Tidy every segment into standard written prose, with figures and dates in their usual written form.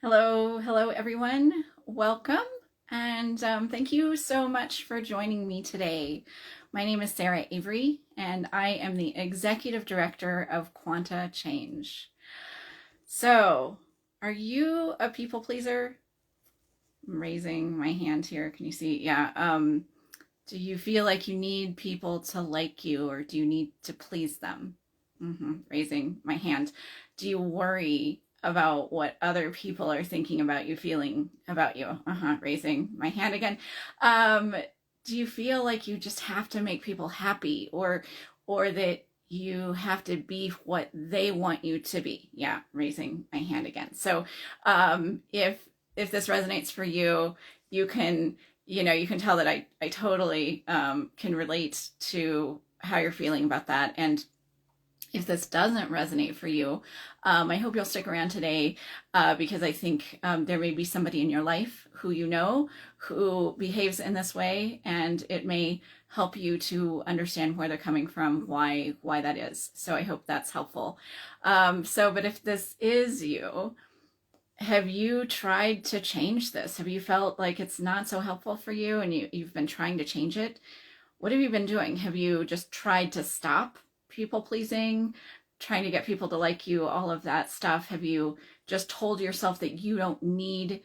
Hello everyone. Welcome, and thank you so much for joining me today. My name is Sarah Avery, and I am the Executive Director of Quanta Change. So, are you a people pleaser? I'm raising my hand here. Can you see? Yeah. Do you feel like you need people to like you, or do you need to please them? Raising my hand. Do you worry about what other people are thinking about you, feeling about you? Raising my hand again. Um, do you feel like you just have to make people happy, or that you have to be what they want you to be? Yeah, raising my hand again. So, if this resonates for you, you can you can tell that I totally can relate to how you're feeling about that. And if this doesn't resonate for you, I hope you'll stick around today because I think there may be somebody in your life who you know who behaves in this way, and it may help you to understand where they're coming from, why that is. So I hope that's helpful. But if this is you, have you tried to change this? Have you felt like it's not so helpful for you and you've been trying to change it? What have you been doing? Have you just tried to stop people pleasing, trying to get people to like you, all of that stuff? Have you just told yourself that you don't need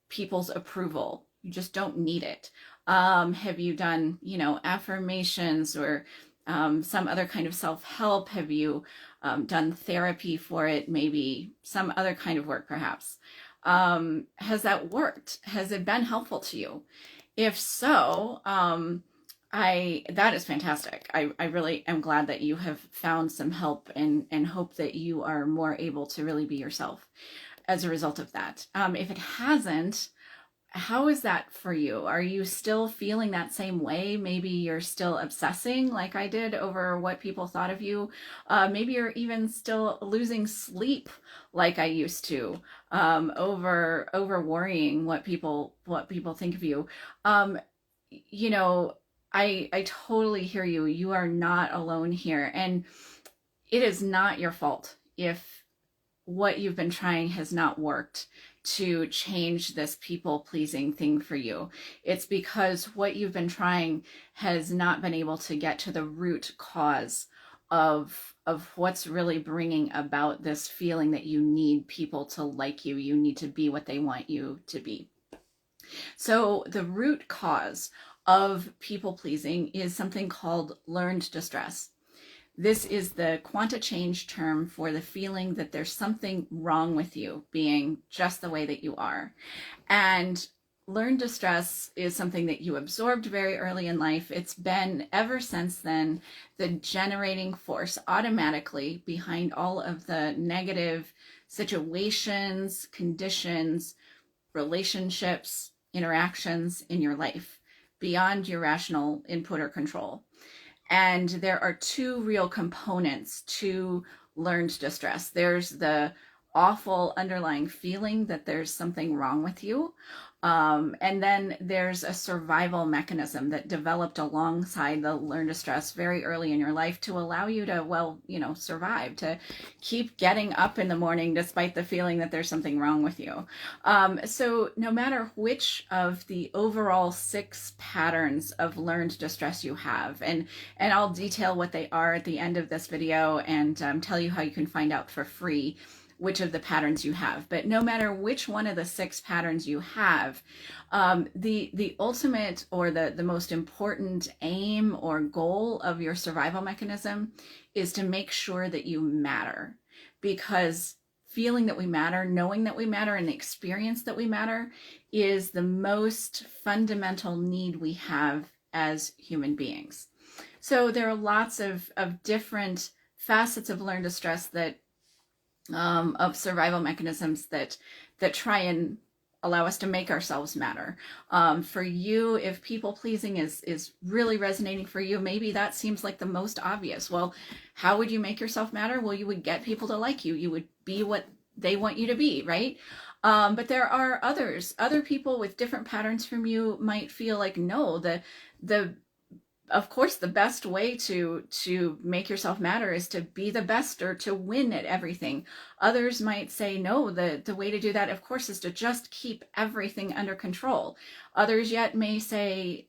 people's approval? You just don't need it. Have you done, affirmations or some other kind of self-help? Have you done therapy for it? Maybe some other kind of work, perhaps. Has that worked? Has it been helpful to you? If so, that is fantastic. I really am glad that you have found some help and hope that you are more able to really be yourself as a result of that. If it hasn't, how is that for you? Are you still feeling that same way? Maybe you're still obsessing like I did over what people thought of you. Maybe you're even still losing sleep like I used to, over worrying what people think of you. Um, you know, I totally hear you. You are not alone here, and it is not your fault if what you've been trying has not worked to change this people pleasing thing for you. It's because what you've been trying has not been able to get to the root cause of what's really bringing about this feeling that you need people to like you. You need to be what they want you to be. So the root cause of people pleasing is something called learned distress. This is the quanta change term for the feeling that there's something wrong with you being just the way that you are. And learned distress is something that you absorbed very early in life. It's been ever since then the generating force automatically behind all of the negative situations, conditions, relationships, interactions in your life beyond your rational input or control. And there are two real components to learned distress. There's the awful underlying feeling that there's something wrong with you. And then there's a survival mechanism that developed alongside the learned distress very early in your life to allow you to, survive, to keep getting up in the morning despite the feeling that there's something wrong with you. So no matter which of the overall 6 patterns of learned distress you have, and I'll detail what they are at the end of this video and tell you how you can find out for free which of the patterns you have. But no matter which one of the 6 patterns you have, the ultimate or the most important aim or goal of your survival mechanism is to make sure that you matter. Because feeling that we matter, knowing that we matter, and the experience that we matter is the most fundamental need we have as human beings. So there are lots of different facets of learned distress that of survival mechanisms that try and allow us to make ourselves matter. For you, if people pleasing is really resonating for you, maybe that seems like the most obvious. Well, how would you make yourself matter? Well, you would get people to like you. You would be what they want you to be, right? But there are other people with different patterns from you might feel like, no, the of course, the best way to make yourself matter is to be the best or to win at everything. Others might say, no, the way to do that, of course, is to just keep everything under control. Others yet may say,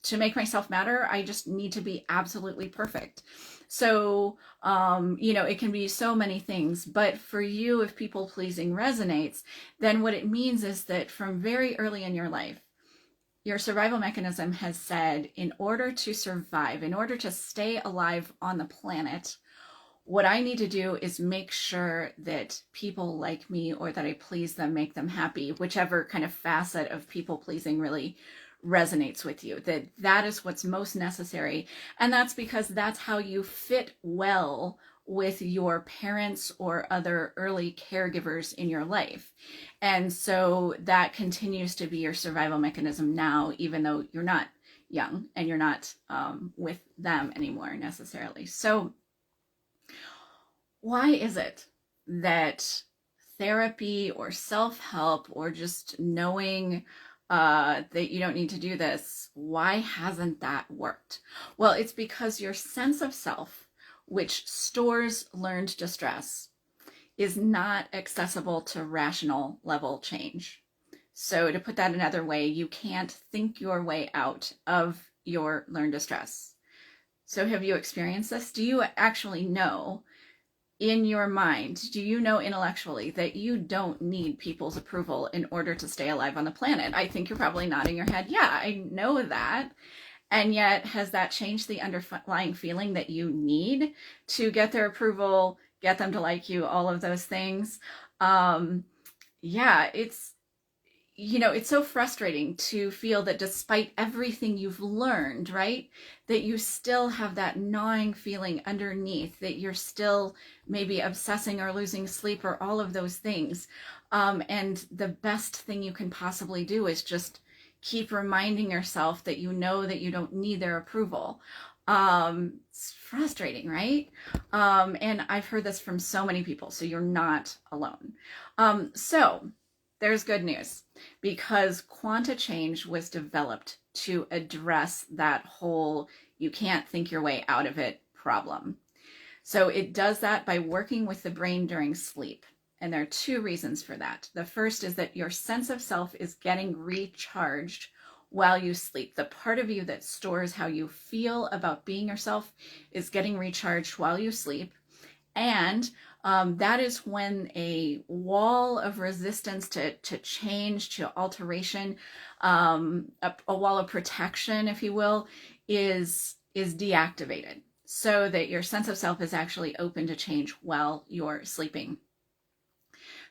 to make myself matter, I just need to be absolutely perfect. So, it can be so many things, but for you, if people pleasing resonates, then what it means is that from very early in your life, your survival mechanism has said, in order to survive, in order to stay alive on the planet, what I need to do is make sure that people like me or that I please them, make them happy, whichever kind of facet of people pleasing really resonates with you, that is what's most necessary. And that's because that's how you fit well with your parents or other early caregivers in your life. And so that continues to be your survival mechanism now, even though you're not young and you're not with them anymore necessarily. So why is it that therapy or self-help or just knowing that you don't need to do this, why hasn't that worked? Well, it's because your sense of self, which stores learned distress, is not accessible to rational level change. So to put that another way, you can't think your way out of your learned distress. So have you experienced this? Do you actually know in your mind, do you know intellectually that you don't need people's approval in order to stay alive on the planet? I think you're probably nodding your head. Yeah, I know that. And yet, has that changed the underlying feeling that you need to get their approval, get them to like you, all of those things? Yeah, it's so frustrating to feel that despite everything you've learned, right, that you still have that gnawing feeling underneath, that you're still maybe obsessing or losing sleep or all of those things. And the best thing you can possibly do is just keep reminding yourself that you know that you don't need their approval. It's frustrating, right? And I've heard this from so many people, so you're not alone. So there's good news, because Quanta Change was developed to address that whole you can't think your way out of it problem. So it does that by working with the brain during sleep. And there are two reasons for that. The first is that your sense of self is getting recharged while you sleep. The part of you that stores how you feel about being yourself is getting recharged while you sleep. And that is when a wall of resistance to change, to alteration, a wall of protection, if you will, is deactivated, so that your sense of self is actually open to change while you're sleeping.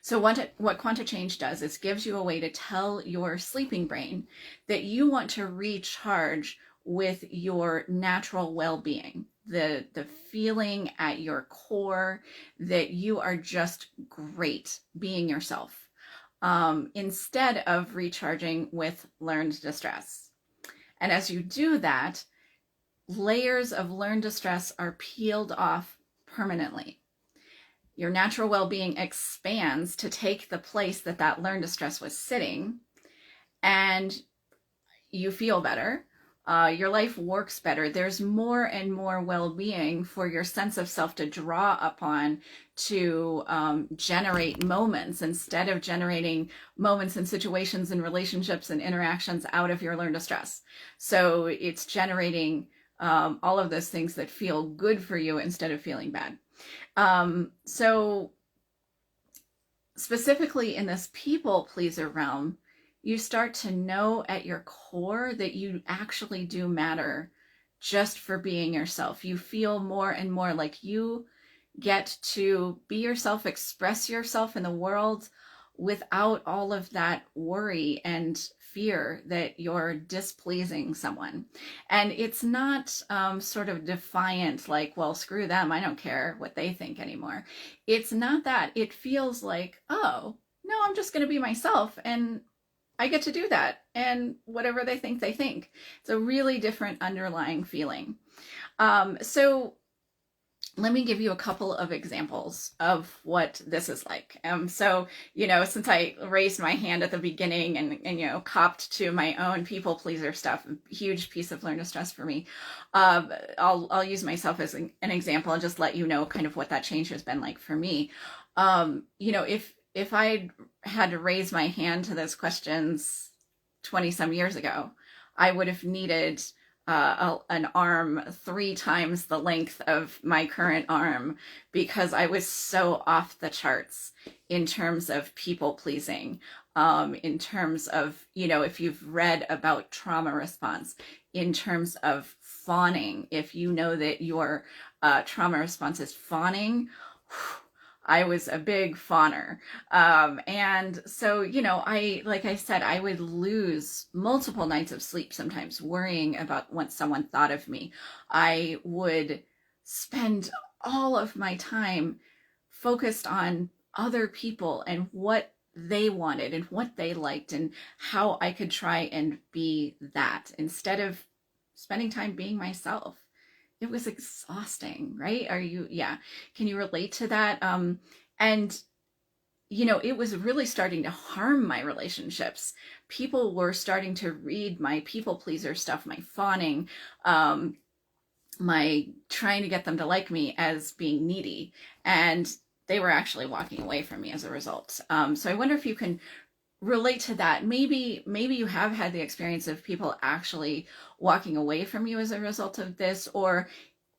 So what Quanta Change does is gives you a way to tell your sleeping brain that you want to recharge with your natural well-being, the feeling at your core that you are just great being yourself, instead of recharging with learned distress. And as you do that, layers of learned distress are peeled off permanently. Your natural well-being expands to take the place that learned distress was sitting, and you feel better. Your life works better. There's more and more well-being for your sense of self to draw upon to generate moments, instead of generating moments and situations and relationships and interactions out of your learned distress. So it's generating all of those things that feel good for you instead of feeling bad. So specifically in this people pleaser realm, you start to know at your core that you actually do matter just for being yourself. You feel more and more like you get to be yourself, express yourself in the world without all of that worry and fear that you're displeasing someone. And it's not sort of defiant, like, well, screw them, I don't care what they think anymore. It's not that. It feels like, oh, no, I'm just going to be myself, and I get to do that, and whatever they think, they think. It's a really different underlying feeling. So let me give you a couple of examples of what this is like. So, since I raised my hand at the beginning and copped to my own people pleaser stuff, huge piece of learn to stress for me. I'll use myself as an example and just let you know kind of what that change has been like for me. If I had to raise my hand to those questions 20 some years ago, I would have needed an arm 3 times the length of my current arm because I was so off the charts in terms of people pleasing, in terms of, if you've read about trauma response, in terms of fawning, if you know that your trauma response is fawning, I was a big fawner. And so, like I said, I would lose multiple nights of sleep sometimes worrying about what someone thought of me. I would spend all of my time focused on other people and what they wanted and what they liked and how I could try and be that instead of spending time being myself. It was exhausting, right? Yeah. Can you relate to that? And it was really starting to harm my relationships. People were starting to read my people pleaser stuff, my fawning, my trying to get them to like me as being needy. And they were actually walking away from me as a result. So I wonder if you can relate to that. Maybe you have had the experience of people actually walking away from you as a result of this, or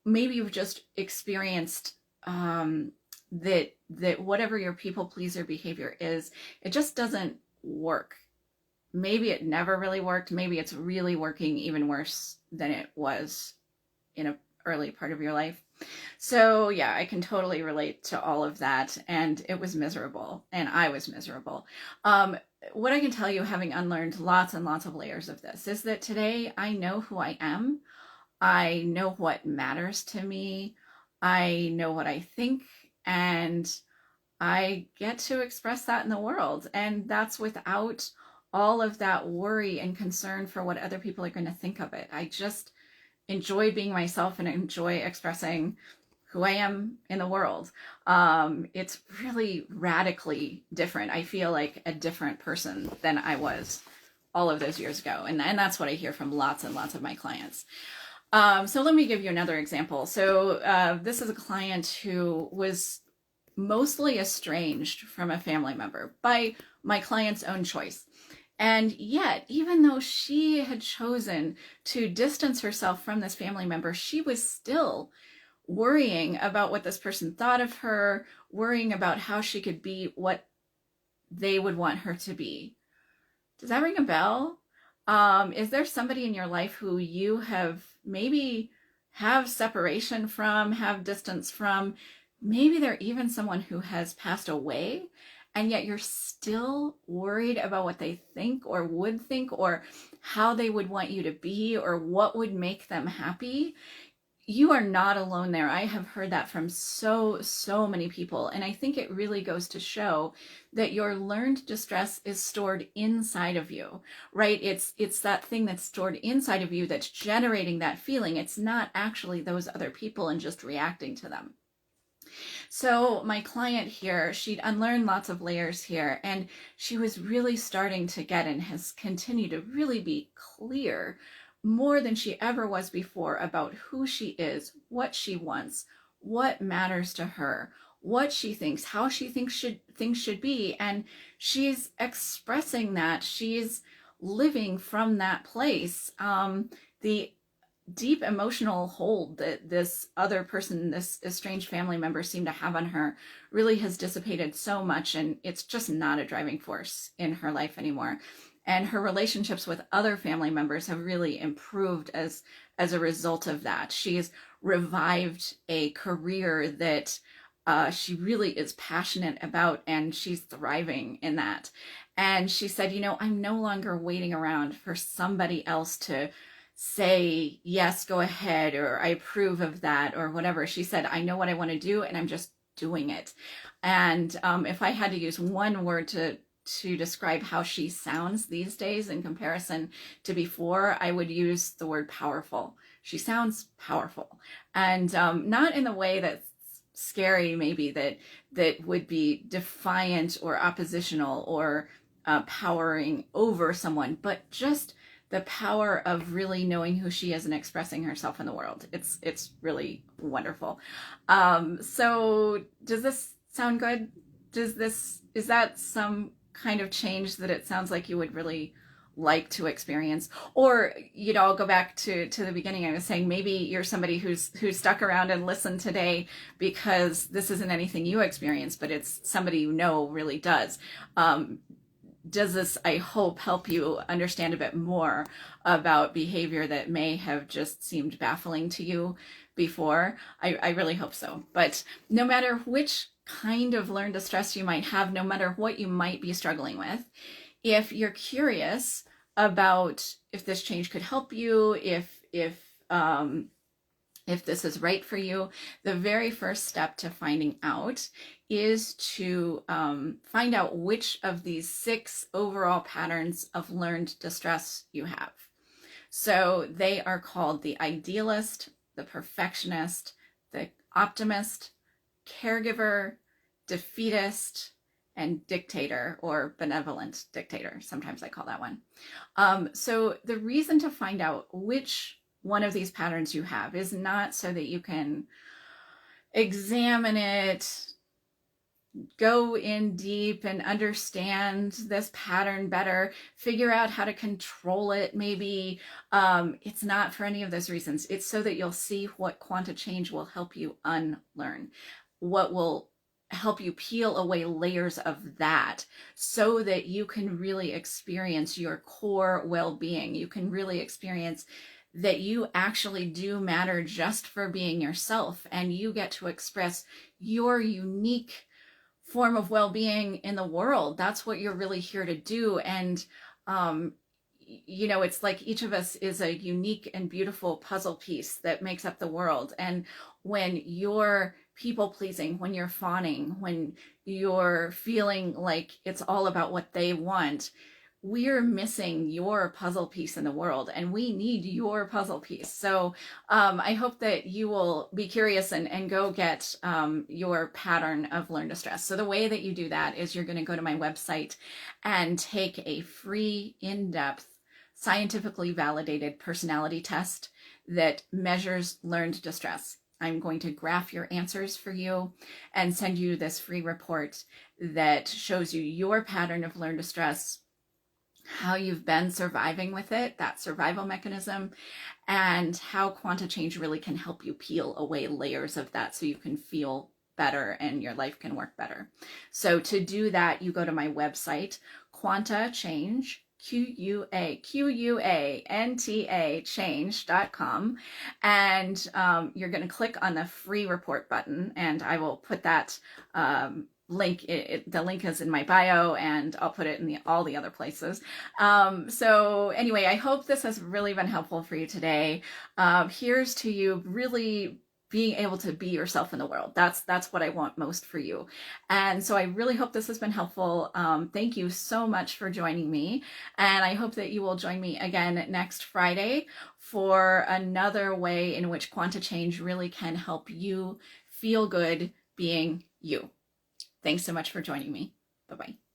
maybe you've just experienced that whatever your people pleaser behavior is, it just doesn't work. Maybe it never really worked. Maybe it's really working even worse than it was in an early part of your life. So yeah, I can totally relate to all of that. And it was miserable. And I was miserable. What I can tell you, having unlearned lots and lots of layers of this, is that today I know who I am. I know what matters to me. I know what I think. And I get to express that in the world. And that's without all of that worry and concern for what other people are going to think of it. I just enjoy being myself and enjoy expressing who I am in the world. It's really radically different. I feel like a different person than I was all of those years ago. And that's what I hear from lots and lots of my clients. So let me give you another example. So this is a client who was mostly estranged from a family member by my client's own choice. And yet, even though she had chosen to distance herself from this family member, she was still worrying about what this person thought of her, worrying about how she could be what they would want her to be. Does that ring a bell? Is there somebody in your life who you have maybe have separation from, have distance from? Maybe they're even someone who has passed away, and yet you're still worried about what they think or would think or how they would want you to be or what would make them happy. You are not alone there. I have heard that from so many people. And I think it really goes to show that your learned distress is stored inside of you, right? It's that thing that's stored inside of you that's generating that feeling. It's not actually those other people and just reacting to them. So my client here, she'd unlearned lots of layers here, and she was really starting to get and has continued to really be clear more than she ever was before about who she is, what she wants, what matters to her, what she thinks, how she thinks things should be. And she's expressing that. She's living from that place. The deep emotional hold that this other person, this estranged family member, seemed to have on her really has dissipated so much, and it's just not a driving force in her life anymore. And her relationships with other family members have really improved as a result of that. She's revived a career that she really is passionate about, and she's thriving in that. And she said, I'm no longer waiting around for somebody else to say, yes, go ahead, or I approve of that, or whatever. She said, I know what I want to do, and I'm just doing it. And if I had to use one word to describe how she sounds these days in comparison to before, I would use the word powerful. she sounds powerful, and not in the way that's scary, maybe that would be defiant or oppositional or powering over someone, but just the power of really knowing who she is and expressing herself in the world. It's really wonderful. So does this sound good? Is that some kind of change that it sounds like you would really like to experience? Or, I'll go back to the beginning. I was saying maybe you're somebody who's stuck around and listened today because this isn't anything you experience, but it's somebody you know really does. Does this, I hope, help you understand a bit more about behavior that may have just seemed baffling to you before? I really hope so. But no matter which kind of learned distress you might have, no matter what you might be struggling with, if you're curious about if this change could help you, if this is right for you, the very first step to finding out is to find out which of these 6 overall patterns of learned distress you have. So they are called the idealist, the perfectionist, the optimist, caregiver, defeatist, and dictator, or benevolent dictator. Sometimes I call that one. So the reason to find out which one of these patterns you have is not so that you can examine it, go in deep and understand this pattern better, figure out how to control it maybe. It's not for any of those reasons. It's so that you'll see what Quanta Change will help you unlearn, what will help you peel away layers of that so that you can really experience your core well-being. You can really experience that you actually do matter just for being yourself, and you get to express your unique form of well-being in the world. That's what you're really here to do. And it's like each of us is a unique and beautiful puzzle piece that makes up the world. And when you're people pleasing, when you're fawning, when you're feeling like it's all about what they want, we're missing your puzzle piece in the world, and we need your puzzle piece. So I hope that you will be curious and go get your pattern of learned distress. So the way that you do that is you're going to go to my website and take a free, in-depth, scientifically validated personality test that measures learned distress. I'm going to graph your answers for you and send you this free report that shows you your pattern of learned distress, how you've been surviving with it, that survival mechanism, and how Quanta Change really can help you peel away layers of that so you can feel better and your life can work better. So to do that, you go to my website, Quanta Change, QUANTA change.com, and you're going to click on the free report button, and I will put that link. The link is in my bio, and I'll put it in all the other places. So anyway, I hope this has really been helpful for you today. Here's to you really being able to be yourself in the world. That's what I want most for you. And so I really hope this has been helpful. Thank you so much for joining me. And I hope that you will join me again next Friday for another way in which Quanta Change really can help you feel good being you. Thanks so much for joining me. Bye-bye.